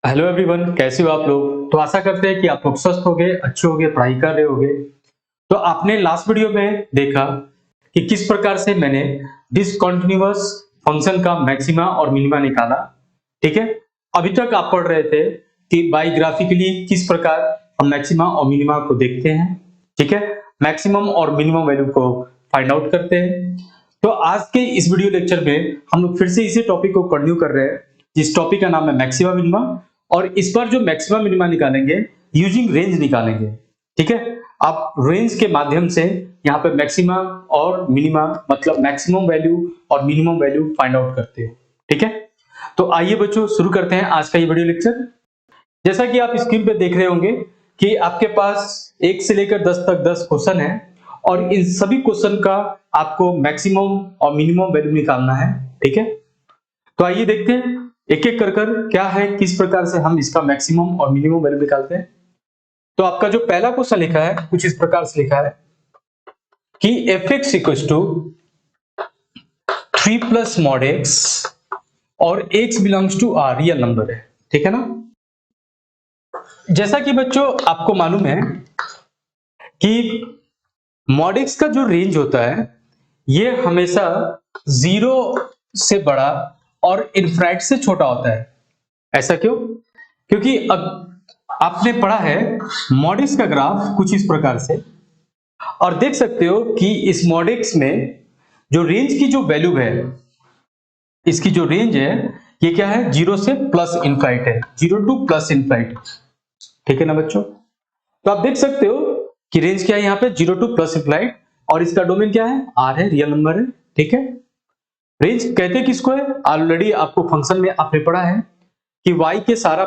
Hello everyone, कैसे हो आप लोग। तो आशा करते हैं कि आप लोग स्वस्थ होंगे, अच्छे होंगे, पढ़ाई कर रहे होंगे। तो आपने लास्ट वीडियो में देखा कि किस प्रकार से मैंने डिसकंटीन्यूअस फंक्शन का मैक्सिमा और मिनिमा निकाला। ठीक है, अभी तक आप पढ़ रहे थे कि बायोग्राफिकली किस प्रकार हम मैक्सिमा और मिनिमा को देखते हैं। ठीक है, मैक्सिमम और मिनिमम वैल्यू को फाइंड आउट करते हैं। तो आज के इस वीडियो लेक्चर में हम लोग फिर से इसी टॉपिक को कंटिन्यू कर रहे हैं, जिस टॉपिक का नाम है मैक्सिमा मिनिमा। और इस बार जो मैक्सिमा मिनिमा निकालेंगे यूजिंग रेंज निकालेंगे। ठीक है, आप रेंज के माध्यम से यहाँ पे मैक्सिमा और मिनिमा मतलब मैक्सिमम वैल्यू और मिनिमम वैल्यू फाइंड आउट करते हो। ठीक है, तो आइए बच्चों शुरू करते हैं आज का ये वीडियो लेक्चर। जैसा कि आप स्क्रीन पे देख रहे होंगे कि आपके पास 1 से लेकर 10 तक 10 क्वेश्चन है और इन सभी क्वेश्चन का आपको मैक्सिमम और मिनिमम वैल्यू निकालना है। ठीक है, तो आइए देखते हैं एक एक कर कर क्या है, किस प्रकार से हम इसका मैक्सिमम और मिनिमम वैल्यू निकालते हैं। तो आपका जो पहला क्वेश्चन लिखा है कुछ इस प्रकार से लिखा है कि fx equal to 3 plus mod x और x belongs to r real number है। ठीक है ना। जैसा कि बच्चों आपको मालूम है कि मॉड x का जो रेंज होता है ये हमेशा 0 से बड़ा और इनफिनिट से छोटा होता है। ऐसा क्यों? क्योंकि अब आपने पढ़ा है मॉड x का ग्राफ कुछ इस प्रकार से, और देख सकते हो कि इस मॉड x में जो रेंज की जो वैल्यू है, इसकी जो रेंज है ये क्या है, 0 से प्लस इनफिनिट है, 0 टू प्लस इनफिनिट। ठीक है ना बच्चों। तो आप देख सकते हो कि रेंज क्या है यहाँ पे, 0 टू प्लस इनफिनिट, और इसका डोमेन क्या है, r है, रियल नंबर है। ठीक है, रेंज कहते किसको है, ऑलरेडी आपको फंक्शन में आपने पढ़ा है कि y के सारा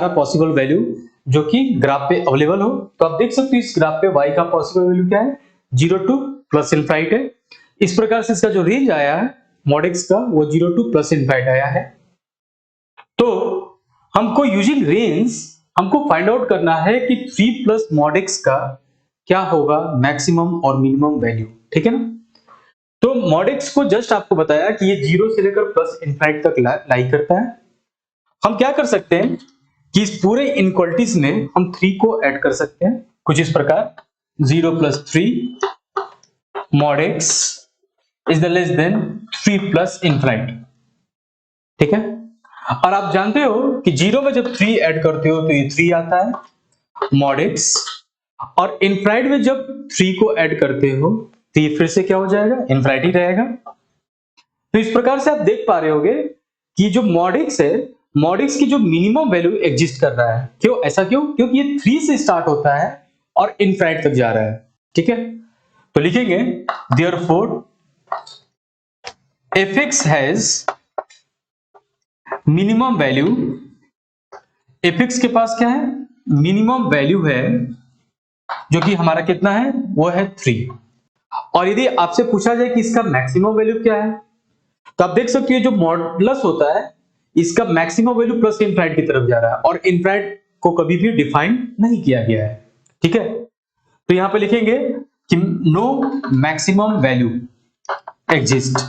पॉसिबल वैल्यू जो कि ग्राफ पे अवेलेबल हो। तो आप देख सकते हो इस ग्राफ पे y का पॉसिबल वैल्यू क्या है, 0 टू प्लस इनफिनिट है। इस प्रकार से इसका जो रेंज आया है मॉड x का वो 0 टू प्लस इनफिनिट आया है। तो हमको यूजिंग रेंज हमको फाइंड आउट करना है कि 3 प्लस मॉड x का क्या होगा मैक्सिमम और मिनिमम वैल्यू। ठीक है ना। तो मॉड x को जस्ट आपको बताया कि ये 0 से लेकर प्लस इनफिनिट तक लाई करता है। हम क्या कर सकते हैं कि इस पूरे इनक्वालिटीज में हम 3 को ऐड कर सकते हैं कुछ इस प्रकार, 0 plus 3 mod x is the less then 3 plus infinite. ठीक है, और आप जानते हो कि 0 में जब 3 ऐड करते हो तो ये 3 आता है मॉड x, और इनफिनिट में जब 3 को ऐड करते हो तो ये फिर से क्या हो जाएगा, इनफिनिट ही रहेगा। तो इस प्रकार से आप देख पा रहे होगे कि जो मॉड x है, मॉड x की जो मिनिमम वैल्यू एग्जिस्ट कर रहा है। क्यों, ऐसा क्यों? क्योंकि ये 3 से स्टार्ट होता है और इनफिनिट तक जा रहा है। ठीक है, तो लिखेंगे therefore fx has minimum value, fx के पास क्या है, मिनिमम वैल्यू है जो कि हमारा कितना है, वो है 3। और यदि आपसे पूछा जाए कि इसका मैक्सिमम वैल्यू क्या है, तो आप देख सकते हो जो मॉडुलस होता है इसका मैक्सिमम वैल्यू प्लस इनफिनिट की तरफ जा रहा है और इनफिनिट को कभी भी डिफाइन नहीं किया गया है। ठीक है, तो यहां पे लिखेंगे कि नो मैक्सिमम वैल्यू एग्जिस्ट,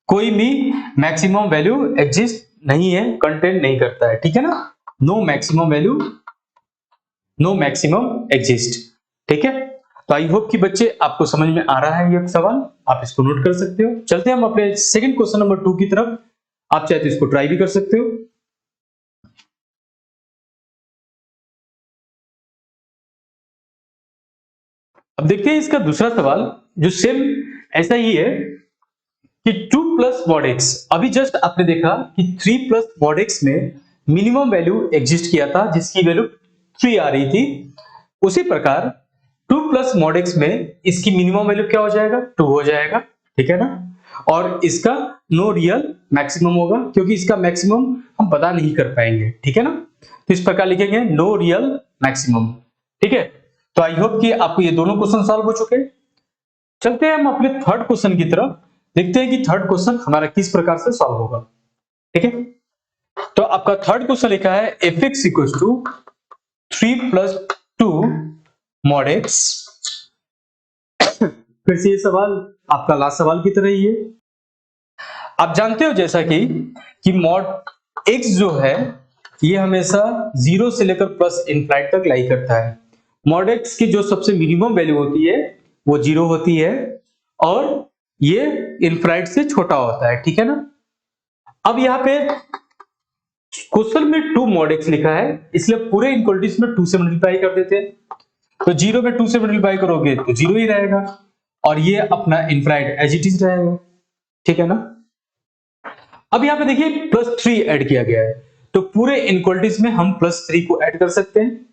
कोई भी मैक्सिमम वैल्यू एग्जिस्ट नहीं है, कंटेंट नहीं करता है। ठीक है ना, no maximum value, no maximum exist. ठीक है, तो आई होप कि बच्चे आपको समझ में आ रहा है ये सवाल, आप इसको नोट कर सकते हो। चलते हैं हम अपने सेकंड क्वेश्चन नंबर 2 की तरफ, आप चाहे तो इसको ट्राई भी कर सकते हो। अब देखते हैं इसका दूसरा सवाल जो सेम ऐसा ही है कि 2 प्लस मॉड x, अभी जस्ट आपने देखा कि 3 प्लस मॉड x में मिनिमम वैल्यू एग्जिस्ट किया था जिसकी वैल्यू 3 आ रही थी। उसी प्रकार 2 प्लस मॉड x में इसकी मिनिमम वैल्यू क्या हो जाएगा, 2 हो जाएगा। ठीक है ना, और इसका नो रियल मैक्सिमम होगा क्योंकि इसका मैक्सिमम हम पता नहीं कर पाएंगे। ठीक है ना, तो इस प्रकार लिखेंगे नो रियल मैक्सिमम। ठीक है, तो आई होप कि आपको ये दोनों क्वेश्चन सॉल्व हो चुके। चलते हैं हम अपने थर्ड क्वेश्चन की तरफ, देखते हैं कि थर्ड क्वेश्चन हमारा किस प्रकार से सॉल्व होगा। ठीक है, तो आपका थर्ड क्वेश्चन लिखा है fx equal to 3 plus 2 mod x। फिर से ये सवाल आपका लास्ट सवाल की तरह ही है। आप जानते हो जैसा कि मॉड x जो है ये हमेशा 0 से लेकर प्लस इनफाइनाइट तक लाई करता है। मॉड x की जो सबसे मिनिमम वैल्यू होती है वो 0 होती है और ये इनफाइनाइट से छोटा होता है, ठीक है ना। अब यहाँ पे क्वेश्चन में 2 मॉड x लिखा है, इसलिए पूरे इनक्वलिटीज में 2 से मल्टीप्लाई कर देते हैं। तो 0 में 2 से मल्टीप्लाई करोगे तो 0 ही रहेगा और ये अपना इनफाइनाइट एज इट इज रहेगा, ठीक है ना। अब यहाँ पे देखिए +3 ऐड किया गया है, तो पूरे इनक्वलिटीज में हम +3 को ऐड कर सकते हैं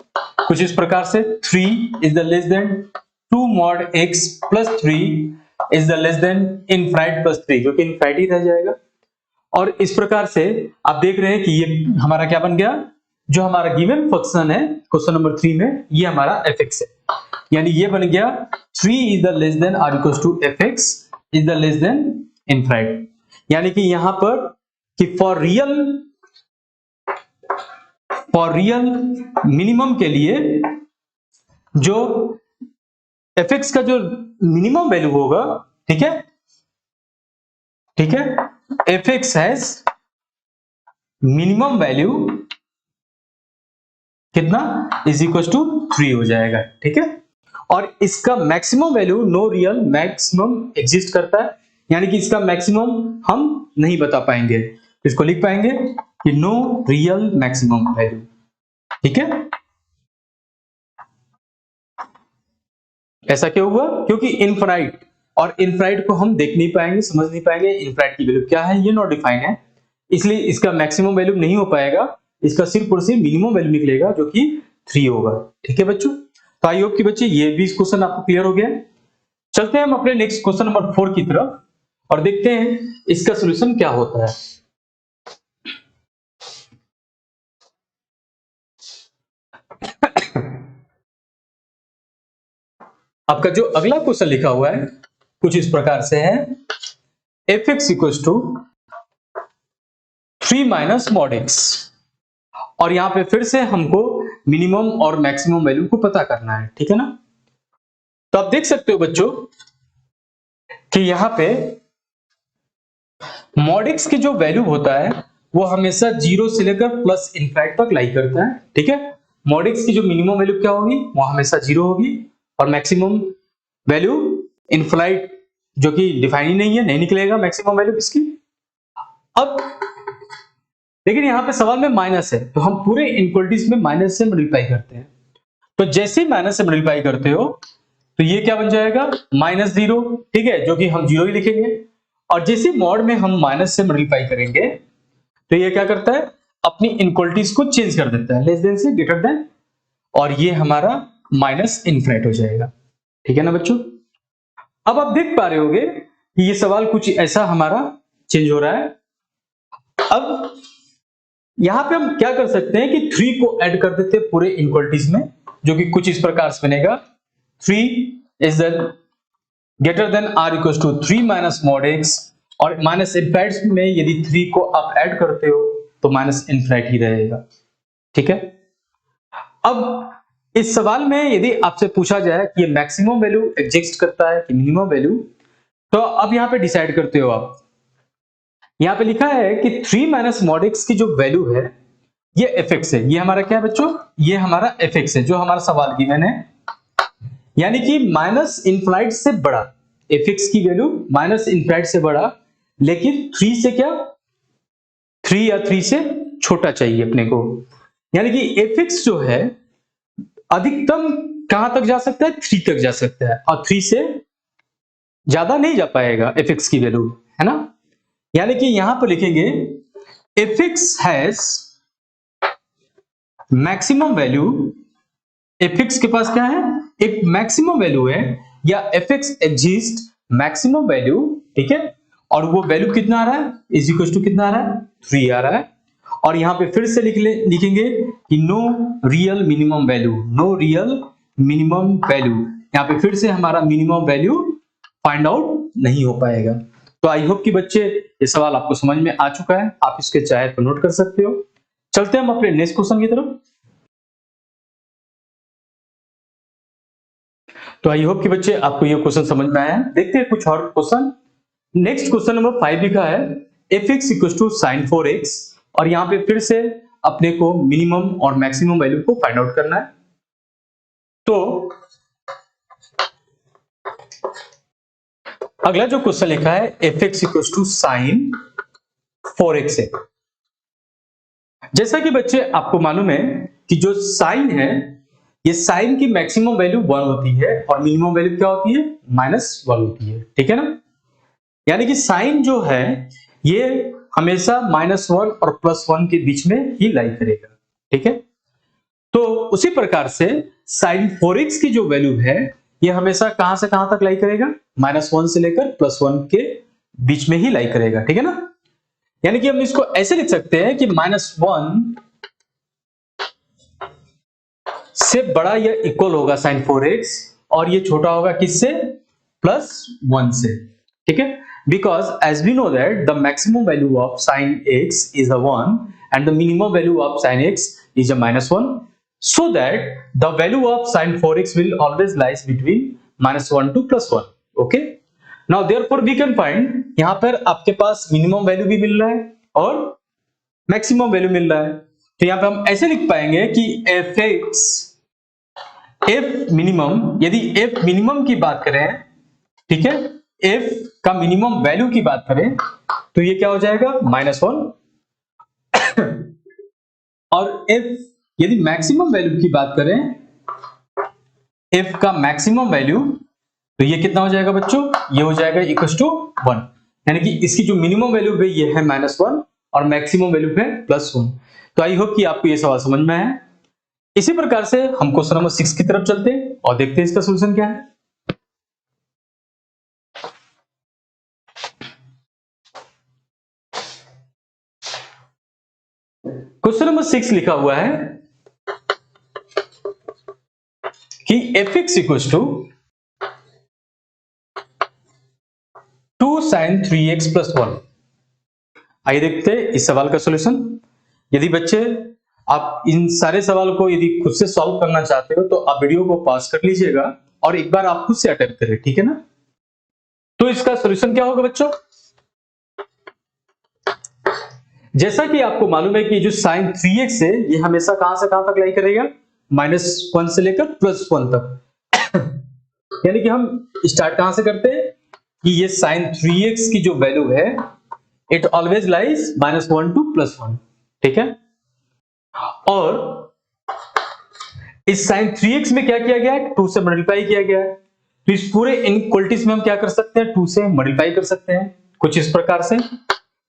कुछ इस प्रकार से। 3 is the less then 2 mod x plus 3 is the less than infinite plus 3, जो कि इनफाइनाइट ही रह जाएगा। और इस प्रकार से आप देख रहे हैं कि ये हमारा क्या बन गया, जो हमारा गिवन फंक्शन है क्वेश्चन नंबर 3 में, ये हमारा fx है, यानी ये बन गया 3 is the less than or equal to fx is the less than infinite. यानी कि यहां पर कि फॉर रियल मिनिमम के लिए जो fx का जो मिनिमम वैल्यू होगा, ठीक है, fx हैज मिनिमम वैल्यू कितना इज इक्वल टू 3 हो जाएगा, ठीक है। और इसका maximum value no real maximum exist करता है, यानी कि इसका मैक्सिमम हम नहीं बता पाएंगे, इसको लिख पाएंगे कि नो रियल मैक्सिमम वैल्यू, ठीक है। ऐसा क्यों हुआ, क्योंकि इनफाइनाइट, और इनफाइनाइट को हम देख नहीं पाएंगे, समझ नहीं पाएंगे इनफाइनाइट की वैल्यू क्या है, ये नॉट डिफाइन है, इसलिए इसका मैक्सिमम वैल्यू नहीं हो पाएगा, इसका सिर्फ और सिर्फ मिनिमम वैल्यू निकलेगा जो कि 3 होगा, ठीक है बच्चों। तो आई होप कि बच्चे ये भी क्वेश्चन आपको क्लियर हो गया। चलते हैं हम अपने नेक्स्ट क्वेश्चन नंबर 4 की तरफ और देखते हैं इसका सॉल्यूशन क्या होता है। आपका जो अगला क्वेश्चन लिखा हुआ है कुछ इस प्रकार से है, fx equals to 3 minus mod x, और यहां पे फिर से हमको मिनिमम और मैक्सिमम वैल्यू को पता करना है, ठीक है ना। तो आप देख सकते हो बच्चों कि यहां पे मॉड x की जो वैल्यू होता है वो हमेशा 0 से लेकर प्लस इनफाइनाइट तक लाई करता है, ठीक है। मॉड x की जो मिनिमम वैल्यू क्या होगी, वो हमेशा 0 होगी और मैक्सिमम वैल्यू इनफाइनाइट, जो कि डिफाइन ही नहीं है, नहीं निकलेगा मैक्सिमम वैल्यू किसकी। अब लेकिन यहां पे सवाल में माइनस है, तो हम पूरे इनक्वलिटीज में माइनस से मल्टीप्लाई करते हैं। तो जैसे ही माइनस से मल्टीप्लाई करते हो तो ये क्या बन जाएगा, -0, ठीक है, जो कि हम 0 ही लिखेंगे। और जैसे मॉड में हम माइनस से मल्टीप्लाई करेंगे तो ये क्या करता है, अपनी इनक्वलिटीज को चेंज कर देता है, लेस देन से ग्रेटर देन, और ये हमारा माइनस इनफाइनाइट हो जाएगा, ठीक है ना बच्चों। अब आप देख पा रहे होगे कि ये सवाल कुछ ऐसा हमारा चेंज हो रहा है। अब यहां पे हम क्या कर सकते हैं कि 3 को ऐड कर देते हैं पूरे इनक्वलिटीज में, जो कि कुछ इस प्रकार से बनेगा, 3 is greater than or equal to 3 minus mod x, और माइनस इनफाइनाइट में यदि 3 को आप ऐड करते हो तो माइनस इनफाइनाइट ही रहेगा, ठीक है। अब इस सवाल में यदि आपसे पूछा जाए कि ये मैक्सिमम वैल्यू एग्जिस्ट करता है कि मिनिमम वैल्यू, तो अब यहां पे डिसाइड करते हो आप। यहां पे लिखा है कि 3 माइनस मॉड x की जो वैल्यू है ये fx है, ये हमारा क्या है बच्चों, ये हमारा fx है, जो हमारा सवाल गिवन है, यानी कि माइनस इनफाइनाइट से बड़ा, fx की वैल्यू माइनस इनफाइनाइट से बड़ा, लेकिन 3 से क्या, 3 या 3 से छोटा चाहिए अपने को। यानी कि fx जो है अधिकतम कहां तक जा सकता है, 3 तक जा सकता है, और 3 से ज्यादा नहीं जा पाएगा fx की वैल्यू, है ना। यानी कि यहां पर लिखेंगे fx has maximum value, fx के पास क्या है, एक मैक्सिमम वैल्यू है, या fx एग्जिस्ट मैक्सिमम वैल्यू, ठीक है, और वो वैल्यू कितना आ रहा है, इज इक्वल टू कितना आ रहा है, 3 आ रहा है। और यहां पे फिर से लिखेंगे कि no real minimum value, no real minimum value, यहां पे फिर से हमारा मिनिमम वैल्यू फाइंड आउट नहीं हो पाएगा। तो आई होप कि बच्चे ये सवाल आपको समझ में आ चुका है, आप इसके चाहे तो नोट कर सकते हो। चलते हैं हम अपने नेक्स्ट क्वेश्चन की तरफ। तो आई होप कि बच्चे आपको ये क्वेश्चन समझ में आया। देखते हैं कुछ और क्वेश्चन। नेक्स्ट क्वेश्चन नंबर 5 लिखा है, F X equal to sine 4x, और यहाँ पे फिर से अपने को मिनिमम और मैक्सिमम वैल्यू को फाइंड आउट करना है। तो अगला जो क्वेश्चन लिखा है F X equal to sine 4x है। जैसा कि बच्चे आपको मालूम है कि जो साइन है, ये साइन की मैक्सिमम वैल्यू 1 होती है और मिनिमम वैल्यू क्या होती है, -1 होती है, ठीक है ना। यानी कि साइन जो है ये हमेशा -1 और +1 के बीच में ही लाई करेगा, ठीक है। तो उसी प्रकार से साइन 4x की जो वैल्यू है ये हमेशा कहां से कहां तक लाई करेगा, -1 से लेकर +1 के बीच में ही लाई करेगा, ठीक है ना। यानी कि हम इसको ऐसे लिख सकते हैं कि -1 से बड़ा या इक्वल होगा साइन 4x, और ये छोटा होगा किससे, +1 से, ठीक है। Because as we know that the maximum value of sine x is 1 and the minimum value of sine x is -1, so that the value of sin 4x will always lies between -1 to +1, okay. Now therefore we can find, यहां पर आपके पास minimum value भी मिल रहा है और maximum value मिल रहा है, तो यहां पे हम ऐसे लिख पाएंगे कि fx f मिनिमम, यदि f मिनिमम की बात करें, ठीक है, f का मिनिमम वैल्यू की बात करें तो ये क्या हो जाएगा, -1 और f यदि मैक्सिमम वैल्यू की बात करें, f का मैक्सिमम वैल्यू, तो ये कितना हो जाएगा बच्चों, ये हो जाएगा इक्वल टू 1। यानी कि इसकी जो मिनिमम वैल्यू है ये है -1 और मैक्सिमम वैल्यू है +1। तो आई होप कि आपको ये सवाल समझ में आया। इसी प्रकार से हम क्वेश्चन नंबर 6 की तरफ चलते हैं और देखते हैं इसका सॉल्यूशन क्या है। क्वेश्चन नंबर 6 लिखा हुआ है कि fx equals to 2 sin 3x + 1। आइए देखते हैं इस सवाल का सॉल्यूशन। यदि बच्चे आप इन सारे सवाल को यदि खुद से सॉल्व करना चाहते हो तो आप वीडियो को पॉज कर लीजिएगा और एक बार आप खुद से अटेम्प्ट करें, ठीक है ना। तो इसका सॉल्यूशन क्या होगा बच्चों, जैसा कि आपको मालूम है कि जो sin 3x है ये हमेशा कहां से कहां तक लाई करेगा, -1 से लेकर +1 तक। यानी कि हम स्टार्ट कहां से करते हैं कि ये sin 3x की जो वैल्यू है इट ऑलवेज लाइज -1 to +1, ठीक है। और इस sin 3x में क्या किया गया है, 2 से मल्टीप्लाई किया गया है, तो इस पूरे इनइक्वालिटीज में हम क्या कर सकते हैं, 2 से मल्टीप्लाई कर सकते हैं कुछ इस प्रकार से,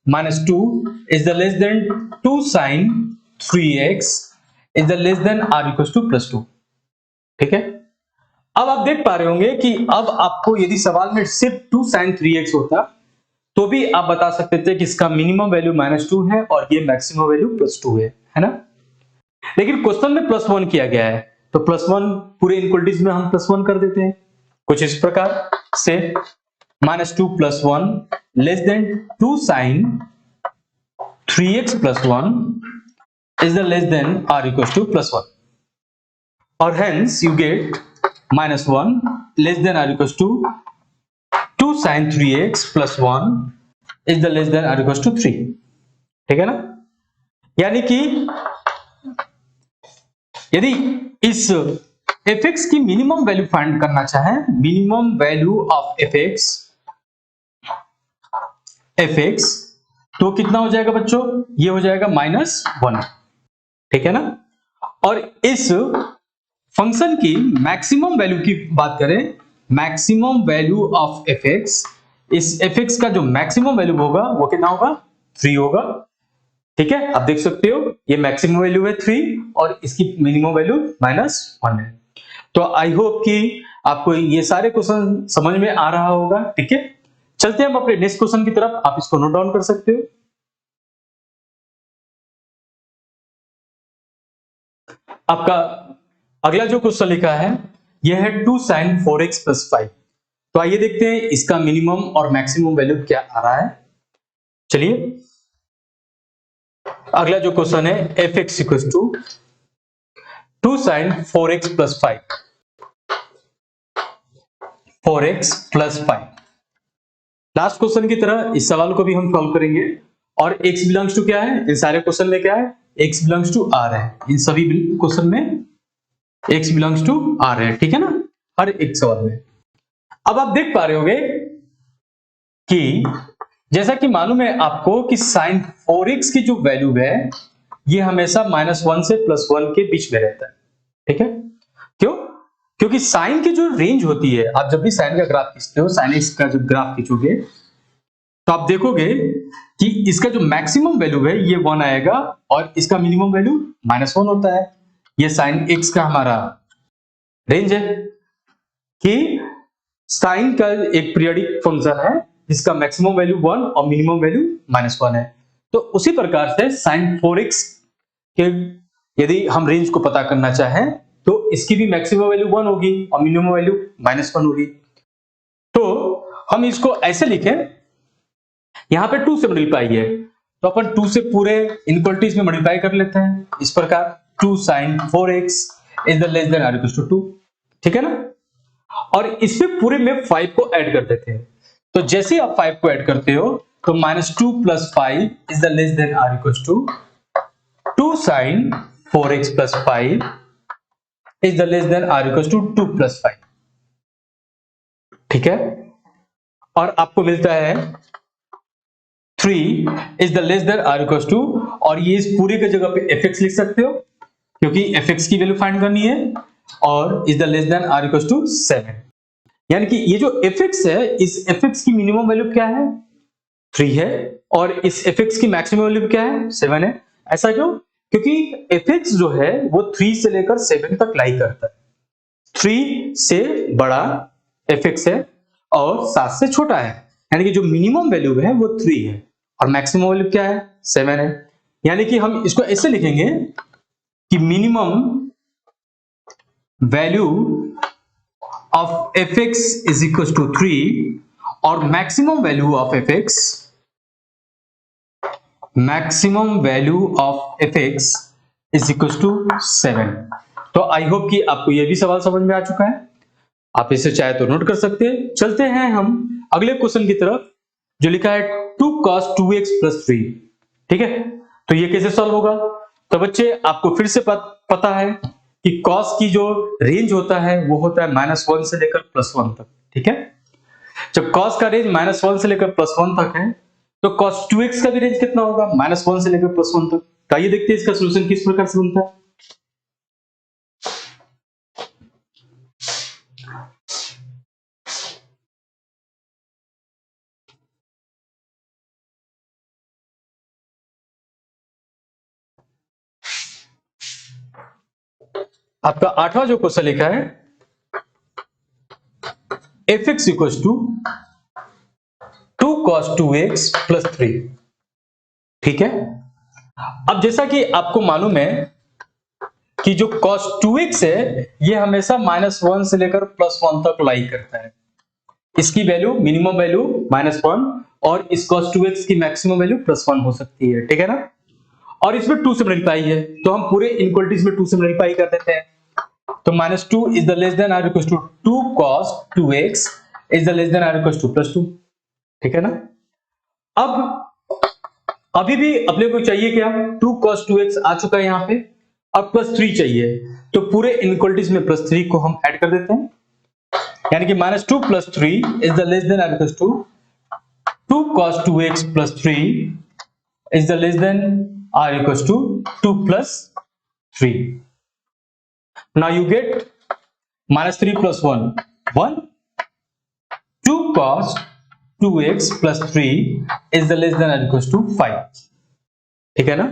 -2 is the less than 2 sin 3x is the less than r equals to +2, ठीक है। अब आप देख पा रहे होंगे कि अब आपको यदि सवाल में सिर्फ 2 sin 3x होता तो भी आप बता सकते थे कि इसका मिनिमम वैल्यू -2 है और ये मैक्सिमम वैल्यू +2 है ना। लेकिन क्वेश्चन में +1 किया गया है तो +1 पूरे इनइक्वालिटीज में हम +1 कर देते हैं कुछ इस प्रकार से, -2 + 1 less than 2 sin 3x + 1 is the less than r equals to +1, or hence you get -1 less than r equals to 2 sin 3x + 1 is the less than r equals to 3, ठीक है ना। यानी कि यदि इस fx की मिनिमम वैल्यू फाइंड करना चाहें, मिनिमम वैल्यू ऑफ fx तो कितना हो जाएगा बच्चों, ये हो जाएगा -1, ठीक है ना। और इस फंक्शन की मैक्सिमम वैल्यू की बात करें, मैक्सिमम वैल्यू ऑफ fx, इस fx का जो मैक्सिमम वैल्यू होगा वो कितना होगा, 3 होगा, ठीक है। आप देख सकते हो ये मैक्सिमम वैल्यू है 3 और इसकी मिनिमम वैल्यू -1 है। तो आई होप कि आपको ये सारे क्वेश्चन समझ में आ रहा होगा, ठीक है। चलते हैं हम अपने नेक्स्ट क्वेश्चन की तरफ, आप इसको नोट डाउन कर सकते हो। आपका अगला जो क्वेश्चन लिखा है यह है 2 sin 4x + 5। तो आइए देखते हैं इसका मिनिमम और मैक्सिमम वैल्यू क्या आ रहा है। चलिए अगला जो क्वेश्चन है fx equals to 2 sin 4x + 5, 4x + 5। Last question की तरह इस सवाल को भी हम सॉल्व करेंगे और x बिलोंग्स टू क्या है, इन सारे क्वेश्चन में क्या है, x बिलोंग्स टू r है, इन सभी क्वेश्चन में x बिलोंग्स टू r है, ठीक है ना, हर एक सवाल में। अब आप देख पा रहे होंगे कि जैसा कि मालूम है आपको कि sin 4x की जो वैल्यू है ये हमेशा -1 से +1 के बीच में रहता है, ठीक है। क्यों? क्योंकि साइन की जो रेंज होती है, आप जब भी साइन का ग्राफ खींचते हो, साइन एक्स का जो ग्राफ खींचोगे तो आप देखोगे कि इसका जो मैक्सिमम वैल्यू है ये 1 आएगा और इसका मिनिमम वैल्यू -1 होता है। ये साइन एक्स का हमारा रेंज है कि साइन का एक पीरियोडिक फंक्शन है जिसका मैक्सिमम वैल्यू 1 और मिनिमम वैल्यू -1 है। तो उसी प्रकार से sin 4x के यदि हम रेंज को पता करना चाहें तो इसकी भी मैक्सिमम वैल्यू 1 होगी और मिनिमम वैल्यू -1 होगी। तो हम इसको ऐसे लिखें, यहां पे 2 से मल्टीप्लाई है तो अपन 2 से पूरे इनइक्वालिटीज में मल्टीप्लाई कर लेते हैं इस प्रकार 2 sin 4x is the less than or equal to 2, ठीक है ना। और इसमें पूरे में 5 को ऐड कर देते हैं, तो जैसे आप 5 को ऐड करते हो तो -2 + 5 is the less than or equal to 2 sin 4x + 5 is the less than or equal to 2 + 5, ठीक है। और आपको मिलता है 3 is the less than or equal to, और ये इस पूरे की जगह पे fx लिख सकते हो क्योंकि fx की वैल्यू फाइंड करनी है, और is the less than or equal to 7, यानी कि ये जो fx है इस fx की मिनिमम वैल्यू क्या है 3 है और इस fx की मैक्सिमम वैल्यू क्या है 7 है। ऐसा क्यों? क्योंकि fx जो है वो 3 से लेकर 7 तक लाई करता है, 3 से बड़ा fx है और 7 से छोटा है, यानी कि जो मिनिमम वैल्यू है वो 3 है और मैक्सिमम वैल्यू क्या है 7 है। यानी कि हम इसको ऐसे लिखेंगे कि minimum value of fx is equal to 3 और maximum value of fx is equal to 7। तो आई होप कि आपको यह भी सवाल समझ में आ चुका है, आप इसे चाहे तो नोट कर सकते हैं। चलते हैं हम अगले क्वेश्चन की तरफ जो लिखा है 2 cos 2x + 3, ठीक है। तो ये कैसे सॉल्व होगा? तो बच्चे आपको फिर से पता है कि cos की जो रेंज होता है वो होता है -1 से लेकर +1 तक, ठीक है। जब cos का रेंज -1 से लेकर +1 तक है तो cos 2x का भी रेंज कितना होगा -1 से लेकर +1 तक। तो आइए देखते हैं इसका सॉल्यूशन किस प्रकार से बनता है। आपका 8वां जो क्वेश्चन लिखा है fx equals to 2 cos 2x + 3, ठीक है। अब जैसा कि आपको मालूम है कि जो cos 2x है ये हमेशा -1 से लेकर +1 तक लाई करता है, इसकी वैल्यू मिनिमम वैल्यू -1 और इस cos 2x की मैक्सिमम वैल्यू +1 हो सकती है, ठीक है ना। और इसमें 2 से मल्टीप्लाई है तो हम पूरे इनइक्वालिटीज में 2 से मल्टीप्लाई कर देते हैं, तो -2 is the less than or equal to 2 cos 2x is the less than or equal to +2, ठीक है ना। अब अभी भी अपने को चाहिए क्या, 2 cos 2x आ चुका है यहाँ पे, अब +3 चाहिए, तो पूरे इनइक्वालिटीज में +3 को हम ऐड कर देते हैं, यानी कि -2 + 3 is the less than or equal to 2 cos 2x + 3 is the less than or equal to 2 + 3। Now you get -3 + 1 1, 2 cos 2x + 3 is the less than or equals to 5, ठीक है ना।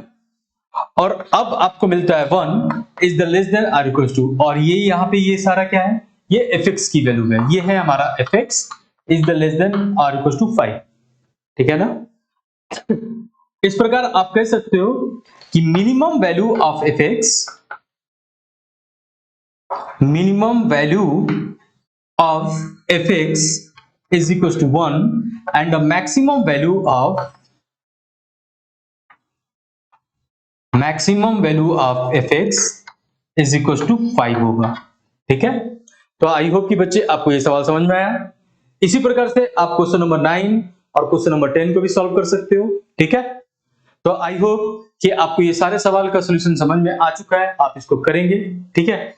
और अब आपको मिलता है 1 is the less than or equals to, और ये यहाँ पे ये सारा क्या है, ये fx की वैल्यू है, ये है हमारा fx is the less than or equals to 5, ठीक है ना। इस प्रकार आप कह सकते हो कि minimum value of fx is equals to 1 and the maximum value of fx is equals to 5 होगा, ठीक है। तो आई होप कि बच्चे आपको ये सवाल समझ में आया। इसी प्रकार से आप क्वेश्चन नंबर 9 और क्वेश्चन नंबर 10 को भी सॉल्व कर सकते हो, ठीक है। तो आई होप कि आपको ये सारे सवाल का सॉल्यूशन समझ में आ चुका है, आप इसको करेंगे, ठीक है।